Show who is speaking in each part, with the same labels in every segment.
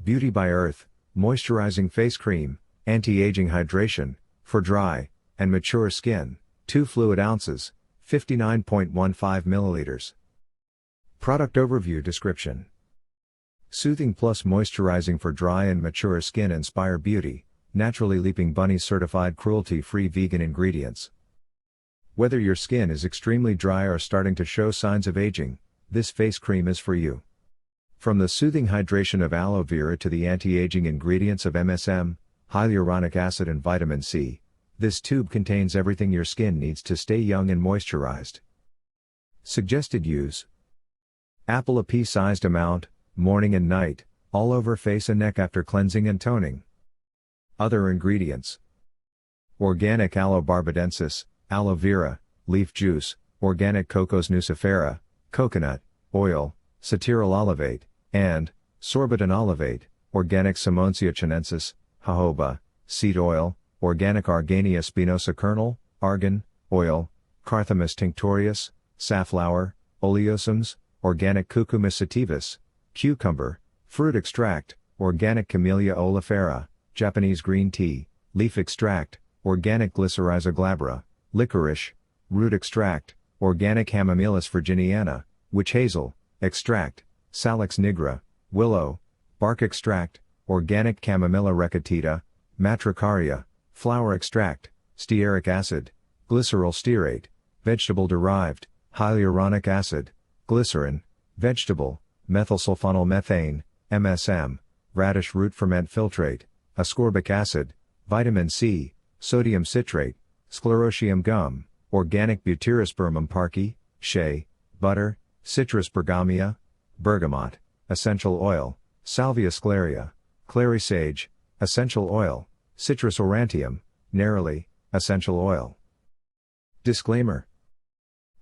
Speaker 1: Beauty by Earth, Moisturizing Face Cream, Anti-Aging Hydration, for dry and mature skin, 2 fluid ounces, 59.15 milliliters. Product Overview Description: Soothing plus moisturizing for dry and mature skin. Inspire beauty, naturally Leaping Bunny certified cruelty-free vegan ingredients. Whether your skin is extremely dry or starting to show signs of aging, this face cream is for you. From the soothing hydration of aloe vera to the anti-aging ingredients of MSM, hyaluronic acid and vitamin C, this tube contains everything your skin needs to stay young and moisturized. Suggested use: apple a pea-sized amount, morning and night, all over face and neck after cleansing and toning. Other ingredients: organic aloe barbadensis, aloe vera, leaf juice, organic cocos nucifera, coconut, oil, cetyl olivate, and sorbitan olivate, organic Simonsia chinensis, jojoba, seed oil, organic Argania spinosa kernel, argan, oil, Carthamus tinctorius, safflower, oleosomes, organic Cucumis sativus, cucumber, fruit extract, organic Camellia oleifera, Japanese green tea, leaf extract, organic Glycyrrhiza glabra, licorice, root extract, organic Hamamelis virginiana, witch hazel, extract, Salix nigra, willow, bark extract, organic Chamomilla recitita, matricaria, flower extract, stearic acid, glycerol stearate, vegetable-derived, hyaluronic acid, glycerin, vegetable, methylsulfonyl-methane, MSM, radish root ferment filtrate, ascorbic acid, vitamin C, sodium citrate, sclerotium gum, organic Butyrispermum parkii, shea, butter, Citrus bergamia, bergamot, essential oil, Salvia scleria, clary sage, essential oil, Citrus aurantium, neroli, essential oil. Disclaimer: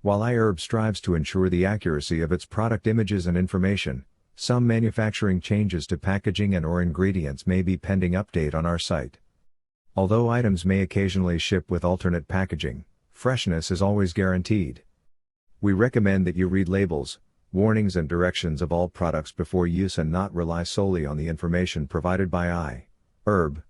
Speaker 1: while iHerb strives to ensure the accuracy of its product images and information, some manufacturing changes to packaging and/or ingredients may be pending update on our site. Although items may occasionally ship with alternate packaging, freshness is always guaranteed. We recommend that you read labels, warnings and directions of all products before use and not rely solely on the information provided by iHerb.